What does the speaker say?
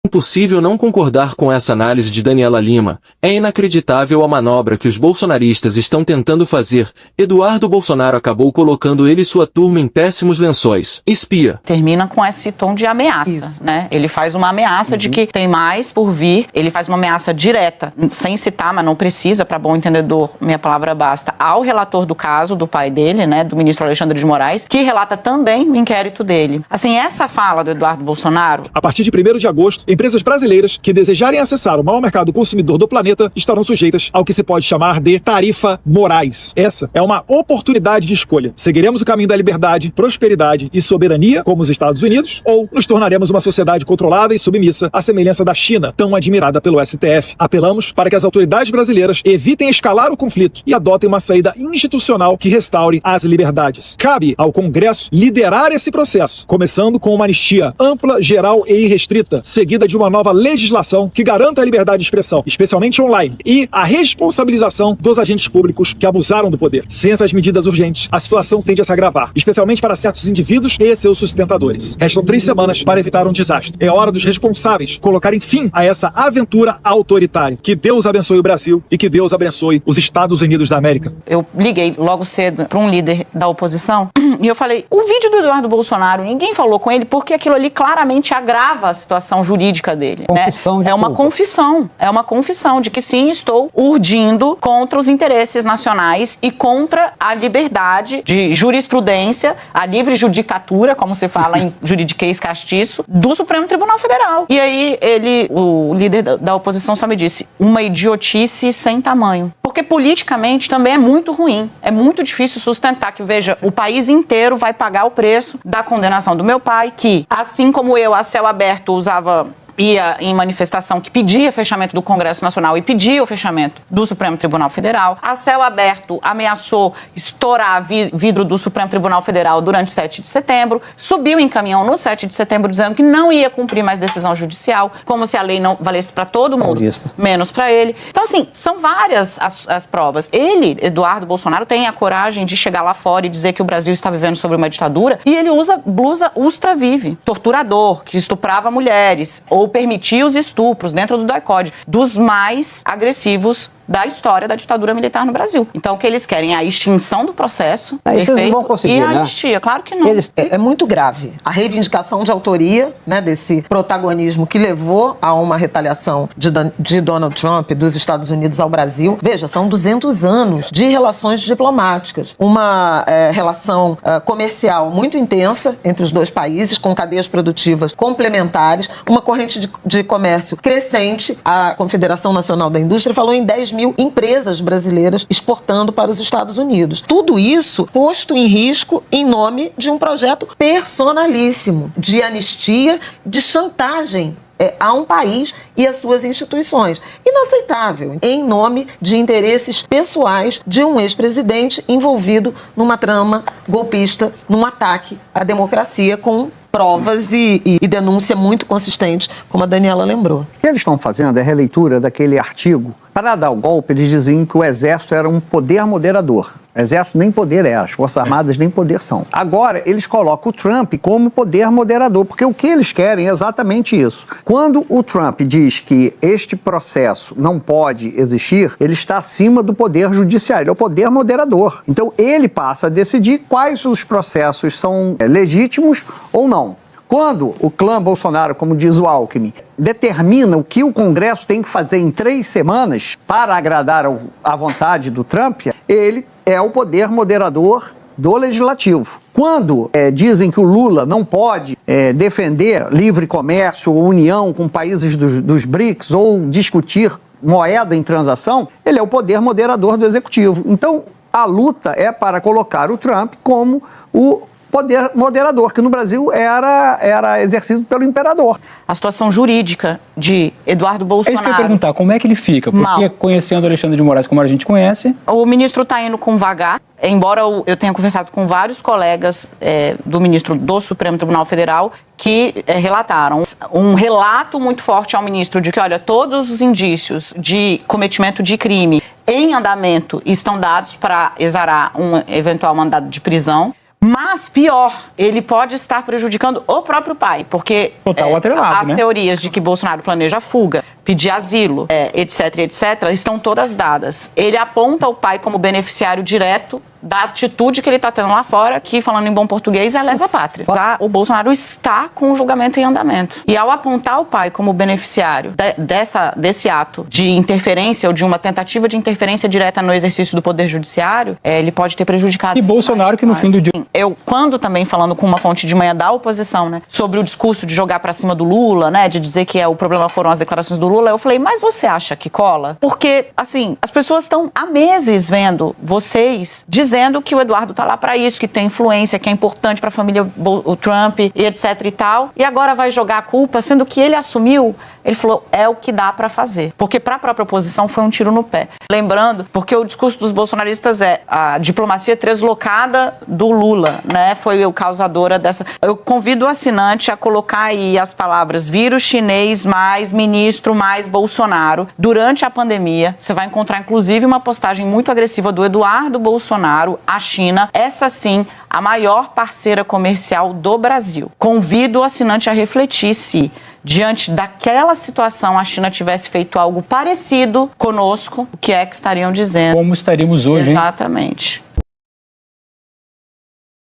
Impossível não concordar com essa análise de Daniela Lima. É inacreditável a manobra que os bolsonaristas estão tentando fazer. Eduardo Bolsonaro acabou colocando ele e sua turma em péssimos lençóis. Espia. Termina com esse tom de ameaça, né? Ele faz uma ameaça de que tem mais por vir. Ele faz uma ameaça direta, sem citar, mas não precisa, para bom entendedor, minha palavra basta, ao relator do caso, do pai dele, né? Do ministro Alexandre de Moraes, que relata também o inquérito dele. Assim, essa fala do Eduardo Bolsonaro... A partir de 1º de agosto, empresas brasileiras que desejarem acessar o maior mercado consumidor do planeta estarão sujeitas ao que se pode chamar de tarifa Moraes. Essa é uma oportunidade de escolha. Seguiremos o caminho da liberdade, prosperidade e soberania, como os Estados Unidos, ou nos tornaremos uma sociedade controlada e submissa, à semelhança da China, tão admirada pelo STF. Apelamos para que as autoridades brasileiras evitem escalar o conflito e adotem uma saída institucional que restaure as liberdades. Cabe ao Congresso liderar esse processo, começando com uma anistia ampla, geral e irrestrita, seguida de uma nova legislação que garanta a liberdade de expressão, especialmente online, e a responsabilização dos agentes públicos que abusaram do poder. Sem essas medidas urgentes, a situação tende a se agravar, especialmente para certos indivíduos e seus sustentadores. Restam 3 semanas para evitar um desastre. É hora dos responsáveis colocarem fim a essa aventura autoritária. Que Deus abençoe o Brasil e que Deus abençoe os Estados Unidos da América. Eu liguei logo cedo para um líder da oposição e eu falei, o vídeo do Eduardo Bolsonaro, ninguém falou com ele porque aquilo ali claramente agrava a situação jurídica dele. Confissão de é uma culpa. confissão de que sim, estou urdindo contra os interesses nacionais e contra a liberdade de jurisprudência, a livre judicatura, como se fala em juridiquês castiço, do Supremo Tribunal Federal. E aí o líder da oposição só me disse, uma idiotice sem tamanho. Porque politicamente também é muito ruim, é muito difícil sustentar que, veja, o país inteiro vai pagar o preço da condenação do meu pai, que, assim como eu, a céu aberto, ia em manifestação que pedia fechamento do Congresso Nacional e pedia o fechamento do Supremo Tribunal Federal. A céu aberto ameaçou estourar vidro do Supremo Tribunal Federal durante 7 de setembro, subiu em caminhão no 7 de setembro dizendo que não ia cumprir mais decisão judicial, como se a lei não valesse para todo mundo, menos para ele. Então, assim, são várias as provas. Ele, Eduardo Bolsonaro, tem a coragem de chegar lá fora e dizer que o Brasil está vivendo sobre uma ditadura e ele usa blusa ultra-vive, torturador, que estuprava mulheres, ou permitir os estupros dentro do DOI-CODE, dos mais agressivos da história da ditadura militar no Brasil. Então, o que eles querem é a extinção do processo, isso eles não vão conseguir, e a né? anistia. Claro que não. É muito grave. A reivindicação de autoria, né, desse protagonismo que levou a uma retaliação de Donald Trump dos Estados Unidos ao Brasil. Veja, são 200 anos de relações diplomáticas. Uma relação comercial muito intensa entre os dois países, com cadeias produtivas complementares, uma corrente de comércio crescente. A Confederação Nacional da Indústria falou em 10 mil empresas brasileiras exportando para os Estados Unidos. Tudo isso posto em risco em nome de um projeto personalíssimo, de anistia, de chantagem a um país e às suas instituições. Inaceitável, em nome de interesses pessoais de um ex-presidente envolvido numa trama golpista, num ataque à democracia com provas e denúncia muito consistente, como a Daniela lembrou. O que eles estão fazendo é a releitura daquele artigo. Para dar o golpe, eles diziam que o Exército era um poder moderador. O Exército nem poder é, as Forças Armadas nem poder são. Agora, eles colocam o Trump como poder moderador, porque o que eles querem é exatamente isso. Quando o Trump diz que este processo não pode existir, ele está acima do poder judiciário, é o poder moderador. Então, ele passa a decidir quais os processos são legítimos ou não. Quando o clã Bolsonaro, como diz o Alckmin, determina o que o Congresso tem que fazer em 3 semanas para agradar à vontade do Trump, ele é o poder moderador do Legislativo. Quando dizem que o Lula não pode defender livre comércio ou união com países dos BRICS ou discutir moeda em transação, ele é o poder moderador do Executivo. Então, a luta é para colocar o Trump como o poder moderador, que no Brasil era exercido pelo imperador. A situação jurídica de Eduardo Bolsonaro... É isso que eu ia perguntar, como é que ele fica? Porque conhecendo Alexandre de Moraes como a gente conhece... O ministro está indo com vagar, embora eu tenha conversado com vários colegas do ministro do Supremo Tribunal Federal que relataram um relato muito forte ao ministro de que, olha, todos os indícios de cometimento de crime em andamento estão dados para exarar um eventual mandado de prisão. Mas, pior, ele pode estar prejudicando o próprio pai, porque Total atrelado, as né? teorias de que Bolsonaro planeja fuga, pedir asilo, etc, estão todas dadas. Ele aponta o pai como beneficiário direto da atitude que ele está tendo lá fora, que, falando em bom português, é lesa pátria. Tá? O Bolsonaro está com o julgamento em andamento. E ao apontar o pai como beneficiário desse ato de interferência ou de uma tentativa de interferência direta no exercício do poder judiciário, ele pode ter prejudicado. E Bolsonaro, que no fim do dia... Eu, quando também falando com uma fonte de manhã da oposição, né, sobre o discurso de jogar pra cima do Lula, né, de dizer que o problema foram as declarações do Lula, eu falei, mas você acha que cola? Porque, assim, as pessoas estão há meses vendo vocês dizendo que o Eduardo tá lá pra isso, que tem influência, que é importante pra família o Trump e etc e tal, e agora vai jogar a culpa, sendo que ele assumiu, ele falou, é o que dá pra fazer. Porque pra própria oposição foi um tiro no pé. Lembrando, porque o discurso dos bolsonaristas é a diplomacia translocada do Lula, né, foi o causadora dessa... Eu convido o assinante a colocar aí as palavras vírus chinês mais ministro mais Bolsonaro durante a pandemia. Você vai encontrar, inclusive, uma postagem muito agressiva do Eduardo Bolsonaro à China, essa sim, a maior parceira comercial do Brasil. Convido o assinante a refletir se, diante daquela situação, a China tivesse feito algo parecido conosco, o que é que estariam dizendo? Como estaríamos hoje, hein? Exatamente.